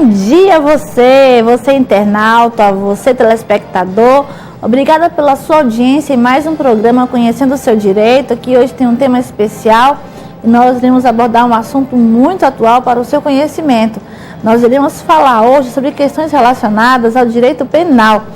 Bom dia você internauta, você telespectador. Obrigada pela sua audiência em mais um programa Conhecendo o Seu Direito, que hoje tem um tema especial e nós iremos abordar um assunto muito atual para o seu conhecimento. Nós iremos falar hoje sobre questões relacionadas ao direito penal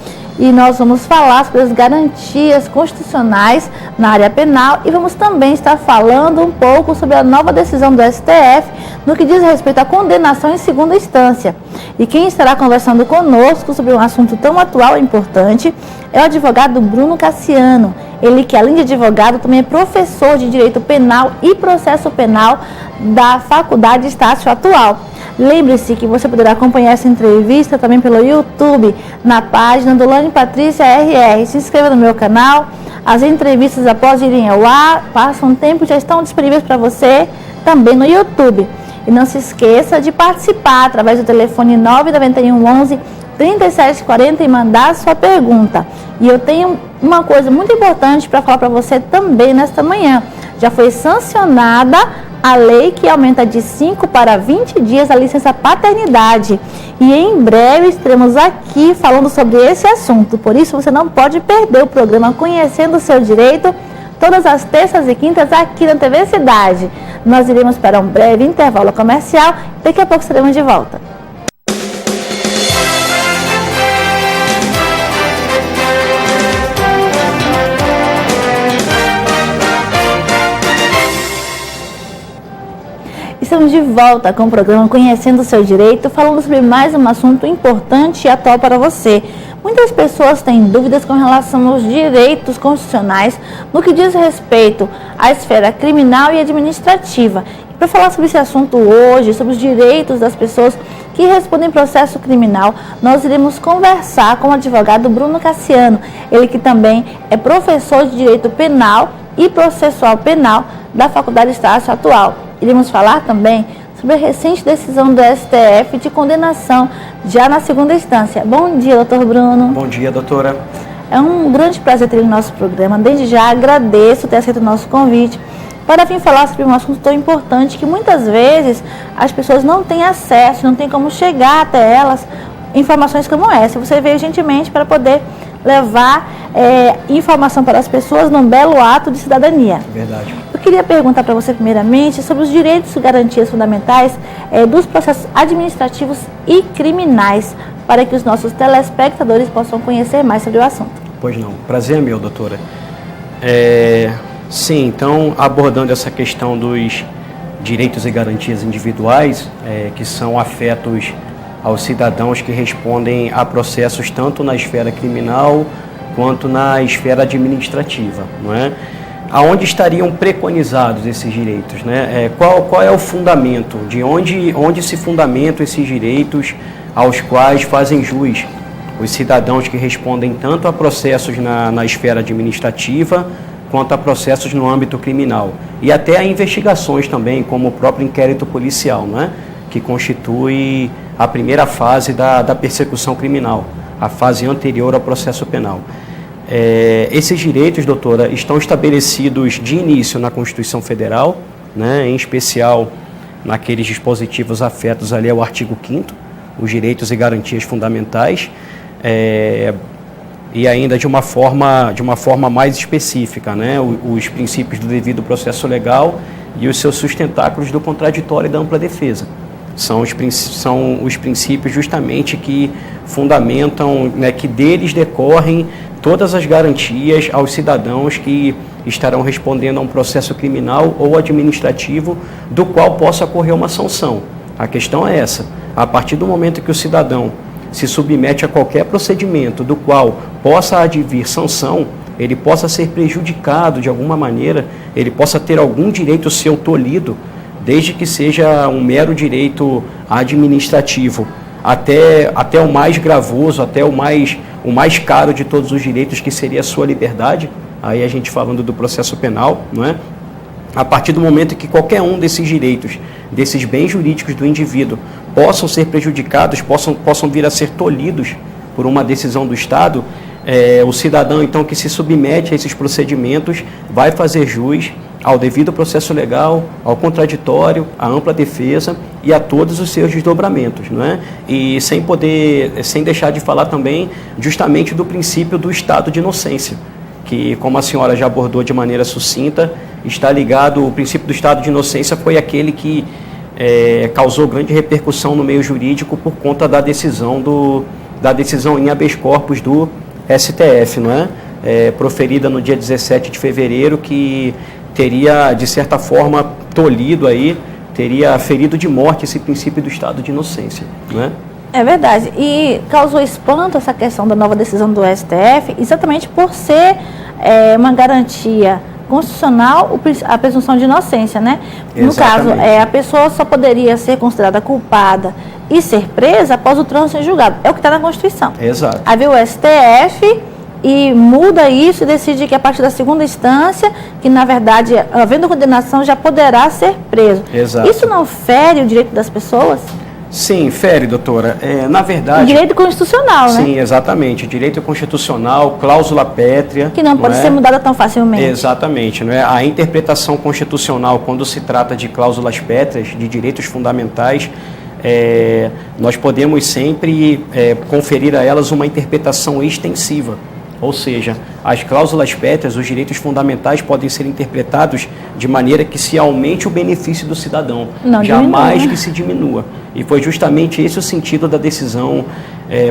e nós vamos falar sobre as garantias constitucionais na área penal e vamos também estar falando um pouco sobre a nova decisão do STF no que diz respeito à condenação em segunda instância. E quem estará conversando conosco sobre um assunto tão atual e importante é o advogado Bruno Cassiano. Ele que, além de advogado, também é professor de Direito Penal e Processo Penal da Faculdade Estácio Atual. Lembre-se que você poderá acompanhar essa entrevista também pelo YouTube, na página do Lane Patrícia RR. Se inscreva no meu canal. As entrevistas, após irem ao ar, passam um tempo, já estão disponíveis para você também no YouTube. E não se esqueça de participar através do telefone 991 11 3740 e mandar sua pergunta. E eu tenho uma coisa muito importante para falar para você também nesta manhã. Já foi sancionada a lei que aumenta de 5 para 20 dias a licença paternidade. E em breve estaremos aqui falando sobre esse assunto. Por isso você não pode perder o programa Conhecendo o Seu Direito, todas as terças e quintas aqui na TV Cidade. Nós iremos para um breve intervalo comercial. Daqui a pouco estaremos de volta. Estamos de volta com o programa Conhecendo o Seu Direito, falando sobre mais um assunto importante e atual para você. Muitas pessoas têm dúvidas com relação aos direitos constitucionais no que diz respeito à esfera criminal e administrativa. E para falar sobre esse assunto hoje, sobre os direitos das pessoas que respondem processo criminal, nós iremos conversar com o advogado Bruno Cassiano, ele que também é professor de Direito Penal e Processual Penal da Faculdade Estácio Atual. Iremos falar também sobre a recente decisão do STF de condenação já na segunda instância. Bom dia, doutor Bruno. Bom dia, doutora. É um grande prazer ter ele no nosso programa. Desde já agradeço ter aceito o nosso convite para vir falar sobre um assunto tão importante que muitas vezes as pessoas não têm acesso, não têm como chegar até elas, informações como essa. Você veio gentilmente para poder levar informação para as pessoas num belo ato de cidadania. Verdade. Eu queria perguntar para você primeiramente sobre os direitos e garantias fundamentais dos processos administrativos e criminais, para que os nossos telespectadores possam conhecer mais sobre o assunto. Pois não, prazer é meu, doutora. Sim, então, abordando essa questão dos direitos e garantias individuais, que são afetos aos cidadãos que respondem a processos tanto na esfera criminal quanto na esfera administrativa, não é? Aonde estariam preconizados esses direitos, né? Qual é o fundamento, de onde se fundamentam esses direitos aos quais fazem jus os cidadãos que respondem tanto a processos na esfera administrativa quanto a processos no âmbito criminal e até a investigações também, como o próprio inquérito policial, né? Que constitui a primeira fase da persecução criminal, a fase anterior ao processo penal. Esses direitos, doutora, estão estabelecidos de início na Constituição Federal, né, em especial naqueles dispositivos afetos ali ao artigo 5º, os direitos e garantias fundamentais, e ainda de uma forma mais específica, né, os princípios do devido processo legal e os seus sustentáculos do contraditório e da ampla defesa. São os princípios justamente que fundamentam, né, que deles decorrem todas as garantias aos cidadãos que estarão respondendo a um processo criminal ou administrativo do qual possa ocorrer uma sanção. A questão é essa: a partir do momento que o cidadão se submete a qualquer procedimento do qual possa advir sanção, ele possa ser prejudicado de alguma maneira, ele possa ter algum direito seu tolhido, desde que seja um mero direito administrativo, até o mais gravoso, até o mais caro de todos os direitos, que seria a sua liberdade, aí a gente falando do processo penal, não é? A partir do momento que qualquer um desses direitos, desses bens jurídicos do indivíduo, possam ser prejudicados, possam vir a ser tolhidos por uma decisão do Estado, o cidadão, então, que se submete a esses procedimentos vai fazer jus ao devido processo legal, ao contraditório, à ampla defesa e a todos os seus desdobramentos, não é? E sem deixar de falar também justamente do princípio do estado de inocência, que, como a senhora já abordou de maneira sucinta, está ligado, o princípio do estado de inocência foi aquele que causou grande repercussão no meio jurídico por conta da decisão em habeas corpus do STF, não é? Proferida no dia 17 de fevereiro, que teria, de certa forma, teria ferido de morte esse princípio do estado de inocência, não é? É verdade, e causou espanto essa questão da nova decisão do STF, exatamente por ser uma garantia constitucional a presunção de inocência, né? No caso, a pessoa só poderia ser considerada culpada e ser presa após o trânsito em julgado. É o que está na Constituição. Exato. Aí veio o STF e muda isso e decide que a partir da segunda instância, que na verdade, havendo condenação, já poderá ser preso. Exato. Isso não fere o direito das pessoas? Sim, fere, doutora. Na verdade... Direito constitucional, né? Sim, exatamente. Direito constitucional, cláusula pétrea... Que não pode ser mudada tão facilmente. Exatamente. Não é? A interpretação constitucional, quando se trata de cláusulas pétreas, de direitos fundamentais, nós podemos sempre conferir a elas uma interpretação extensiva. Ou seja, as cláusulas pétreas, os direitos fundamentais podem ser interpretados de maneira que se aumente o benefício do cidadão, jamais que se diminua. E foi justamente esse o sentido da decisão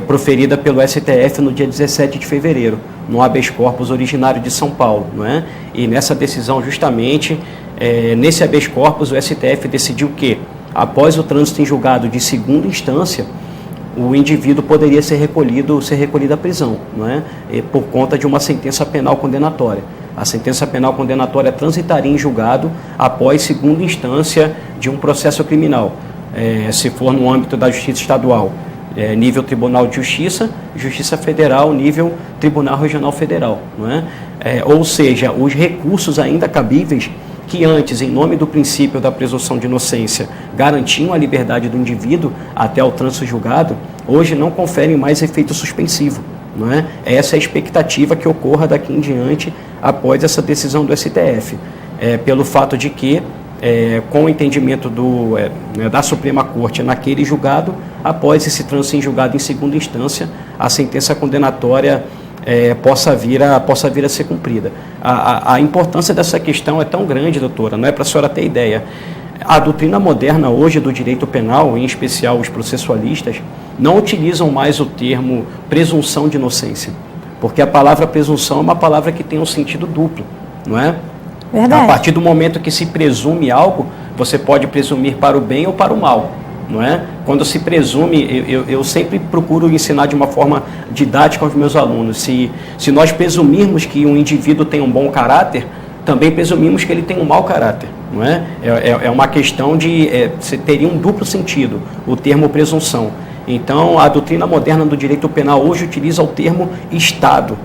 proferida pelo STF no dia 17 de fevereiro, no habeas corpus originário de São Paulo, não é? E nessa decisão, justamente, nesse habeas corpus, o STF decidiu que, após o trânsito em julgado de segunda instância, o indivíduo poderia ser recolhido à prisão, não é? Por conta de uma sentença penal condenatória. A sentença penal condenatória transitaria em julgado após segunda instância de um processo criminal, se for no âmbito da Justiça Estadual, nível Tribunal de Justiça, Justiça Federal, nível Tribunal Regional Federal, não é? Ou seja, os recursos ainda cabíveis que antes, em nome do princípio da presunção de inocência, garantiam a liberdade do indivíduo até o trânsito julgado, hoje não conferem mais efeito suspensivo, não é? Essa é a expectativa que ocorra daqui em diante após essa decisão do STF, pelo fato de que, com o entendimento da Suprema Corte naquele julgado, após esse trânsito em julgado em segunda instância, a sentença condenatória possa vir a ser cumprida. A importância dessa questão é tão grande, doutora, não é para a senhora ter ideia. A doutrina moderna hoje do direito penal, em especial os processualistas, não utilizam mais o termo presunção de inocência, porque a palavra presunção é uma palavra que tem um sentido duplo, não é? Verdade. A partir do momento que se presume algo, você pode presumir para o bem ou para o mal, não é? Quando se presume, eu sempre procuro ensinar de uma forma didática aos meus alunos. Se nós presumirmos que um indivíduo tem um bom caráter, também presumimos que ele tem um mau caráter, não é? É uma questão de... teria um duplo sentido, o termo presunção. Então, a doutrina moderna do direito penal hoje utiliza o termo estado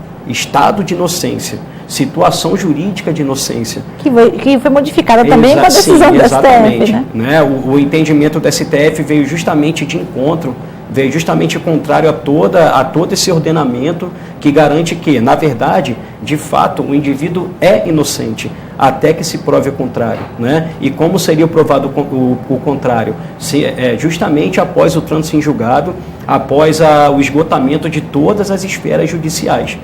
de inocência, situação jurídica de inocência. Que foi modificada também com a decisão do STF, né? O entendimento do STF veio justamente de encontro, veio justamente contrário a todo esse ordenamento que garante que, na verdade, de fato, o indivíduo é inocente, até que se prove o contrário, né? E como seria provado o contrário? Justamente após o trânsito em julgado, após o esgotamento de todas as esferas judiciais,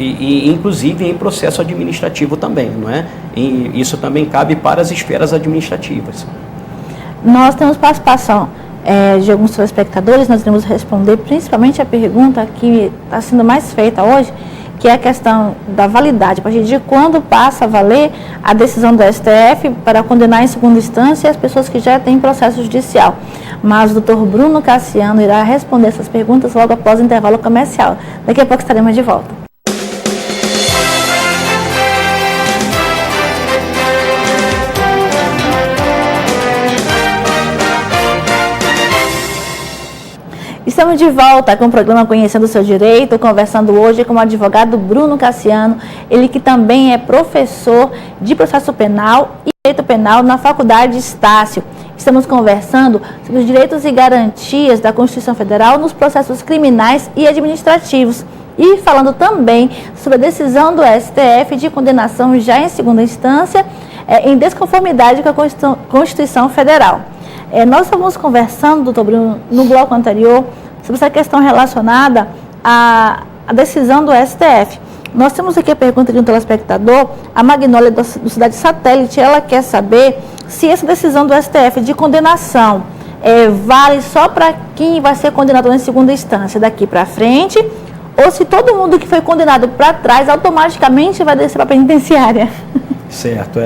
inclusive em processo administrativo também, não é? E isso também cabe para as esferas administrativas. Nós temos participação de alguns telespectadores, nós iremos responder principalmente a pergunta que está sendo mais feita hoje, que é a questão da validade, a partir de quando passa a valer a decisão do STF para condenar em segunda instância as pessoas que já têm processo judicial. Mas o doutor Bruno Cassiano irá responder essas perguntas logo após o intervalo comercial. Daqui a pouco estaremos de volta. Estamos de volta com o programa Conhecendo o Seu Direito, conversando hoje com o advogado Bruno Cassiano, ele que também é professor de processo penal e direito penal na Faculdade Estácio. Estamos conversando sobre os direitos e garantias da Constituição Federal nos processos criminais e administrativos. e falando também sobre a decisão do STF de condenação já em segunda instância, em desconformidade com a Constituição Federal. Nós estávamos conversando, doutor Bruno, no bloco anterior, sobre essa questão relacionada à decisão do STF. Nós temos aqui a pergunta de um telespectador, a Magnólia do Cidade Satélite. Ela quer saber se essa decisão do STF de condenação vale só para quem vai ser condenado em segunda instância daqui para frente, ou se todo mundo que foi condenado para trás automaticamente vai descer para a penitenciária. Certo,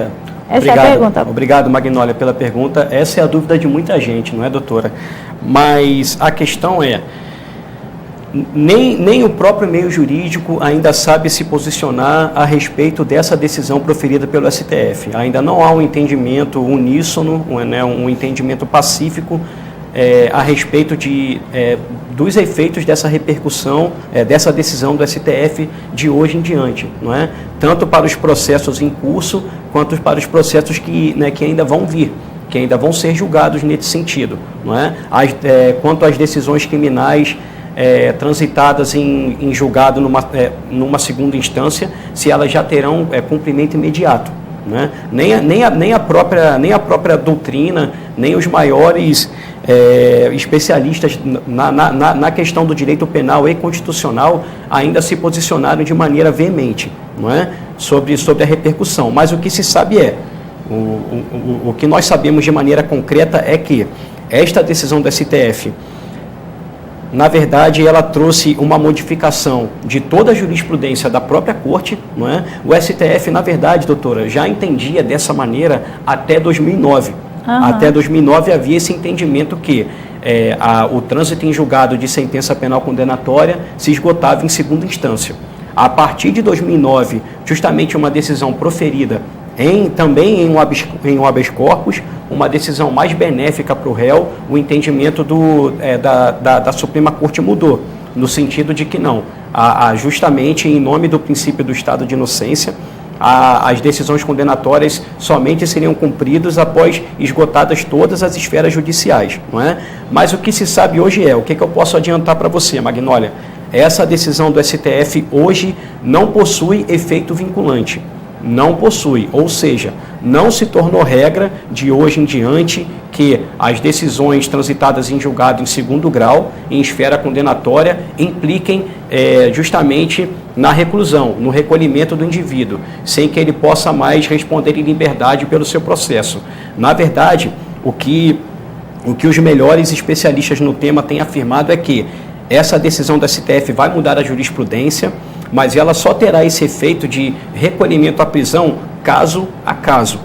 Essa é a pergunta. Obrigado, Magnólia, pela pergunta. Essa é a dúvida de muita gente, não é, doutora? Mas a questão é, nem o próprio meio jurídico ainda sabe se posicionar a respeito dessa decisão proferida pelo STF. Ainda não há um entendimento uníssono, um entendimento pacífico a respeito dos efeitos dessa repercussão, dessa decisão do STF de hoje em diante, não é? Tanto para os processos em curso, quanto para os processos que ainda vão vir, que ainda vão ser julgados nesse sentido, não é? Quanto às decisões criminais transitadas em julgado numa segunda instância, se elas já terão cumprimento imediato, né? Nem a própria doutrina, nem os maiores especialistas na questão do direito penal e constitucional ainda se posicionaram de maneira veemente, não é? sobre a repercussão. Mas o que se sabe o que nós sabemos de maneira concreta é que esta decisão do STF, na verdade, ela trouxe uma modificação de toda a jurisprudência da própria Corte, não é? O STF, na verdade, doutora, já entendia dessa maneira até 2009. Uhum. Até 2009 havia esse entendimento que o trânsito em julgado de sentença penal condenatória se esgotava em segunda instância. A partir de 2009, justamente uma decisão proferida também em um habeas corpus, uma decisão mais benéfica para o réu, o entendimento da Suprema Corte mudou, no sentido de que não, justamente em nome do princípio do estado de inocência, as decisões condenatórias somente seriam cumpridas após esgotadas todas as esferas judiciais, não é? Mas o que se sabe hoje o que eu posso adiantar para você, Magnólia? Essa decisão do STF hoje não possui efeito vinculante. Não possui, ou seja, não se tornou regra de hoje em diante que as decisões transitadas em julgado em segundo grau, em esfera condenatória, impliquem justamente na reclusão, no recolhimento do indivíduo, sem que ele possa mais responder em liberdade pelo seu processo. Na verdade, o que os melhores especialistas no tema têm afirmado é que essa decisão do STF vai mudar a jurisprudência, mas ela só terá esse efeito de recolhimento à prisão caso a caso.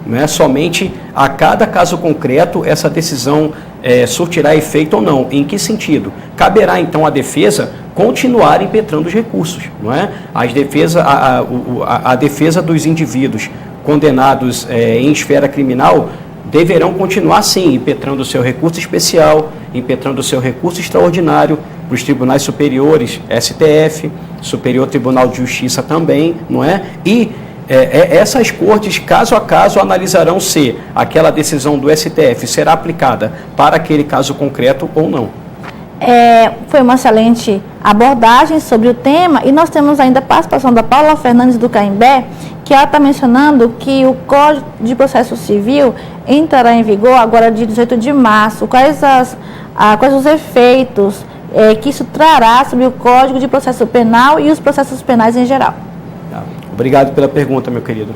Não é somente a cada caso concreto essa decisão surtirá efeito ou não. Em que sentido? Caberá então à defesa continuar impetrando os recursos, não é? A defesa dos indivíduos condenados em esfera criminal deverão continuar, sim, impetrando o seu recurso especial, impetrando o seu recurso extraordinário para os tribunais superiores, STF, Superior Tribunal de Justiça também, não é? E essas cortes, caso a caso, analisarão se aquela decisão do STF será aplicada para aquele caso concreto ou não. Foi uma excelente abordagem sobre o tema, e nós temos ainda a participação da Paula Fernandes do Caimbé, que ela está mencionando que o Código de Processo Civil entrará em vigor agora dia 18 de março. Quais os efeitos que isso trará sobre o Código de Processo Penal e os processos penais em geral? Obrigado pela pergunta, meu querido.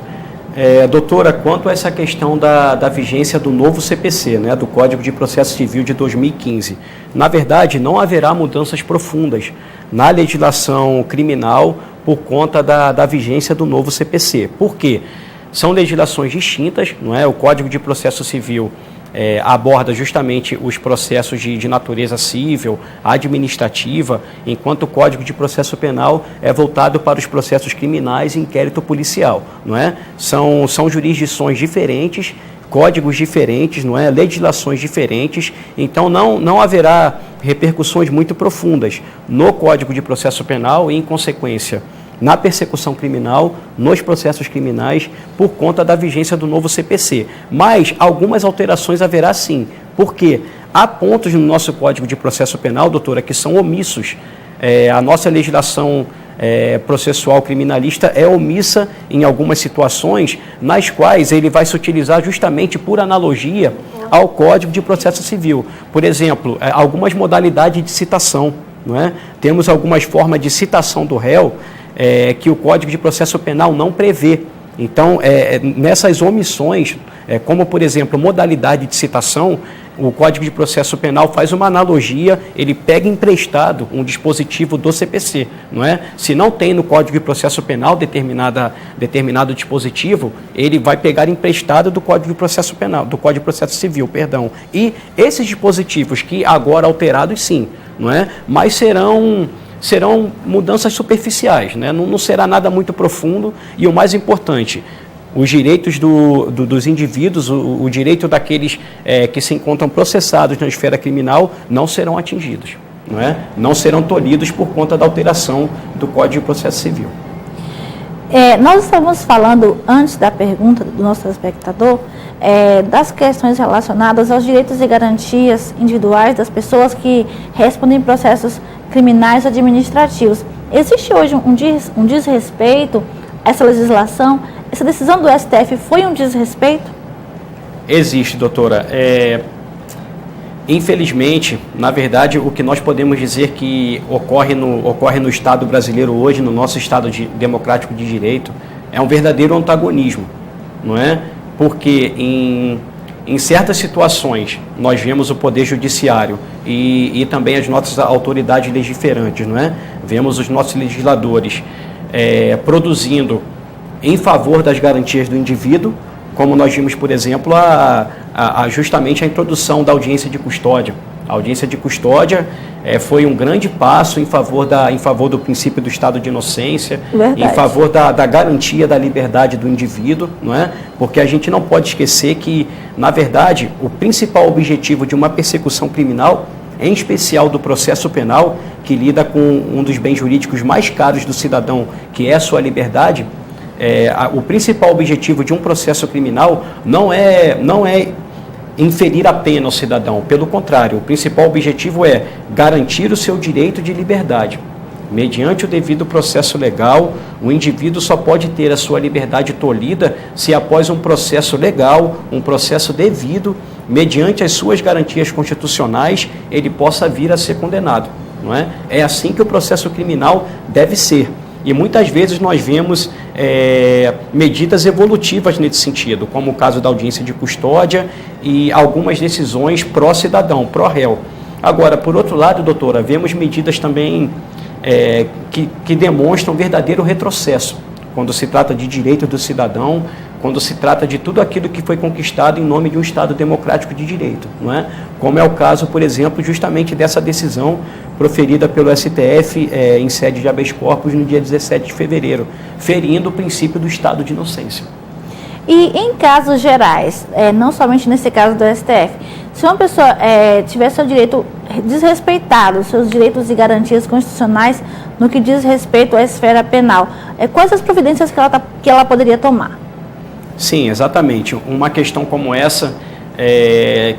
Doutora, quanto a essa questão da vigência do novo CPC, né, do Código de Processo Civil de 2015, na verdade, não haverá mudanças profundas na legislação criminal por conta da vigência do novo CPC. Por quê? São legislações distintas, não é? O Código de Processo Civil aborda justamente os processos de natureza civil, administrativa, enquanto o Código de Processo Penal é voltado para os processos criminais e inquérito policial, não é? São jurisdições diferentes, códigos diferentes, não é? Legislações diferentes, então não haverá repercussões muito profundas no Código de Processo Penal e, em consequência, na persecução criminal, nos processos criminais, por conta da vigência do novo CPC. Mas algumas alterações haverá sim, porque há pontos no nosso Código de Processo Penal, doutora, que são omissos a nossa legislação processual criminalista é omissa em algumas situações nas quais ele vai se utilizar justamente por analogia ao Código de Processo Civil. Por exemplo, algumas modalidades de citação, não é? Temos algumas formas de citação do réu que o Código de Processo Penal não prevê. Então, nessas omissões, como por exemplo, modalidade de citação, o Código de Processo Penal faz uma analogia, ele pega emprestado um dispositivo do CPC, não é? Se não tem no Código de Processo Penal determinado dispositivo, ele vai pegar emprestado do Código de Processo Penal, do Código de Processo Civil, perdão. E esses dispositivos que agora alterados, sim, não é? Mas serão mudanças superficiais, né? Não será nada muito profundo e o mais importante, os direitos dos indivíduos, o direito daqueles que se encontram processados na esfera criminal não serão atingidos, não é? Não serão tolhidos por conta da alteração do Código de Processo Civil. Nós estamos falando, antes da pergunta do nosso telespectador, das questões relacionadas aos direitos e garantias individuais das pessoas que respondem processos criminais administrativos. Existe hoje um desrespeito a essa legislação? Essa decisão do STF foi um desrespeito? Existe, doutora. Infelizmente, na verdade, o que nós podemos dizer que ocorre no Estado brasileiro hoje, no nosso Estado democrático de direito, é um verdadeiro antagonismo, não é? Porque em certas situações nós vemos o Poder Judiciário e também as nossas autoridades legiferantes, não é? Vemos os nossos legisladores produzindo em favor das garantias do indivíduo, como nós vimos, por exemplo, justamente a introdução da audiência de custódia. A audiência de custódia foi um grande passo em favor do princípio do estado de inocência, Verdade. Em favor da garantia da liberdade do indivíduo, não é? Porque a gente não pode esquecer que, na verdade, o principal objetivo de uma persecução criminal, em especial do processo penal, que lida com um dos bens jurídicos mais caros do cidadão, que é a sua liberdade, o principal objetivo de um processo criminal não é inferir a pena ao cidadão. Pelo contrário, o principal objetivo é garantir o seu direito de liberdade. Mediante o devido processo legal, o indivíduo só pode ter a sua liberdade tolhida se após um processo legal, um processo devido, mediante as suas garantias constitucionais, ele possa vir a ser condenado, não é? É assim que o processo criminal deve ser. E muitas vezes nós vemos medidas evolutivas nesse sentido, como o caso da audiência de custódia e algumas decisões pró-cidadão, pró-réu. Agora, por outro lado, doutora, vemos medidas também que demonstram verdadeiro retrocesso, quando se trata de direito do cidadão, quando se trata de tudo aquilo que foi conquistado em nome de um Estado democrático de direito, não é? Como é o caso, por exemplo, justamente dessa decisão proferida pelo STF em sede de habeas corpus no dia 17 de fevereiro, ferindo o princípio do estado de inocência. E em casos gerais, não somente nesse caso do STF, se uma pessoa tiver seu direito desrespeitado, seus direitos e garantias constitucionais no que diz respeito à esfera penal, quais as providências que ela poderia tomar? Sim, exatamente. Uma questão como essa,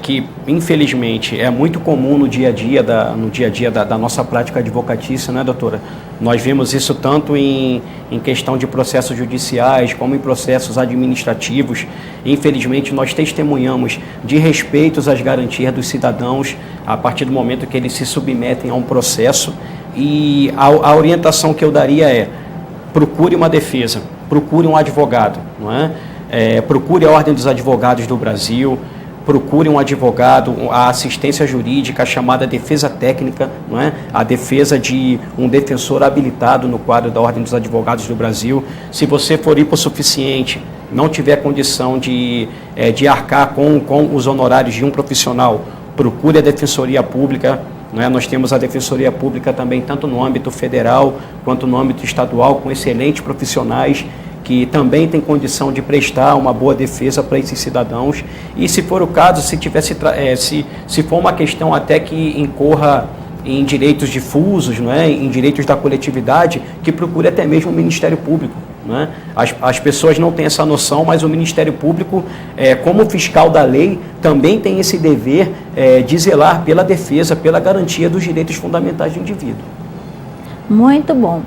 que infelizmente é muito comum no dia a dia da nossa prática advocatícia, né, doutora? Nós vemos isso tanto em questão de processos judiciais, como em processos administrativos. Infelizmente, nós testemunhamos de respeitos às garantias dos cidadãos a partir do momento que eles se submetem a um processo. E a orientação que eu daria é: procure uma defesa, procure um advogado, não é? Procure a Ordem dos Advogados do Brasil, procure um advogado, a assistência jurídica, a chamada defesa técnica, não é? A defesa de um defensor habilitado no quadro da Ordem dos Advogados do Brasil. Se você for hipossuficiente, não tiver condição de arcar com os honorários de um profissional, procure a Defensoria Pública. Nós temos a Defensoria Pública também, tanto no âmbito federal quanto no âmbito estadual, com excelentes profissionais que também têm condição de prestar uma boa defesa para esses cidadãos. E se for o caso, se for uma questão até que incorra em direitos difusos, não é? Em direitos da coletividade, que procure até mesmo o Ministério Público. Não é? As pessoas não têm essa noção, mas o Ministério Público, como fiscal da lei, também tem esse dever de zelar pela defesa, pela garantia dos direitos fundamentais do indivíduo. Muito bom.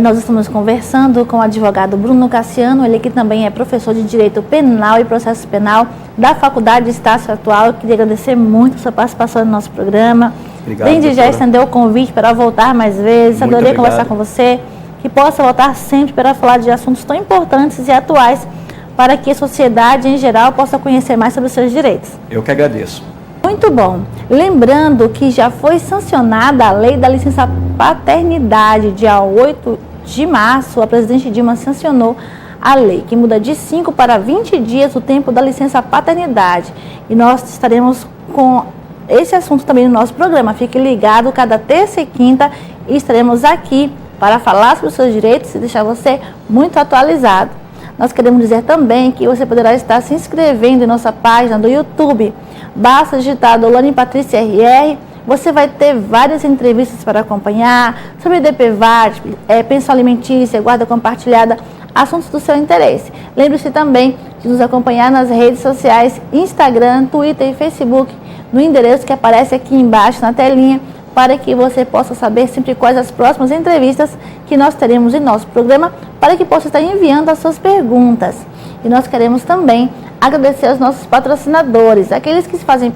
Nós estamos conversando com o advogado Bruno Cassiano, ele que também é professor de Direito Penal e Processo Penal da Faculdade de Estácio Atual. Eu queria agradecer muito a sua participação no nosso programa. Obrigado, Desde já estendeu o convite para voltar mais vezes. Muito Adorei obrigado. conversar com você. Que possa voltar sempre para falar de assuntos tão importantes e atuais para que a sociedade em geral possa conhecer mais sobre os seus direitos. Eu que agradeço. Muito bom. Lembrando que já foi sancionada a lei da licença paternidade. Dia 8 de março, a presidente Dilma sancionou a lei, que muda de 5 para 20 dias o tempo da licença paternidade. E nós estaremos com esse assunto também no nosso programa. Fique ligado, cada terça e quinta estaremos aqui para falar sobre os seus direitos e deixar você muito atualizado. Nós queremos dizer também que você poderá estar se inscrevendo em nossa página do YouTube. Basta digitar Dolane Patrícia RR, você vai ter várias entrevistas para acompanhar sobre DPVAT, pensão alimentícia, guarda compartilhada, assuntos do seu interesse. Lembre-se também de nos acompanhar nas redes sociais, Instagram, Twitter e Facebook, no endereço que aparece aqui embaixo na telinha, para que você possa saber sempre quais as próximas entrevistas que nós teremos em nosso programa, para que possa estar enviando as suas perguntas. E nós queremos também agradecer aos nossos patrocinadores, aqueles que fazem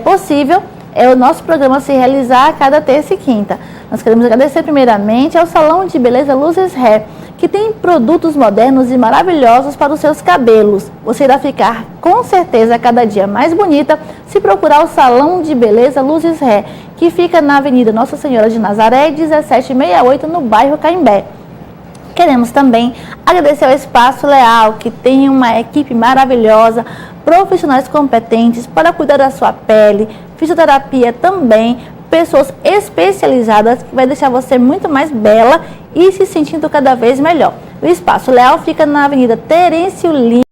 possível o nosso programa se realizar a cada terça e quinta. Nós queremos agradecer primeiramente ao Salão de Beleza Luzes Hair, que tem produtos modernos e maravilhosos para os seus cabelos. Você irá ficar com certeza cada dia mais bonita se procurar o Salão de Beleza Luzes Hair, que fica na Avenida Nossa Senhora de Nazaré, 1768, no bairro Caimbé. Queremos também agradecer ao Espaço Leal, que tem uma equipe maravilhosa, profissionais competentes para cuidar da sua pele, fisioterapia também, pessoas especializadas que vai deixar você muito mais bela e se sentindo cada vez melhor. O Espaço Leal fica na Avenida Terêncio Lima,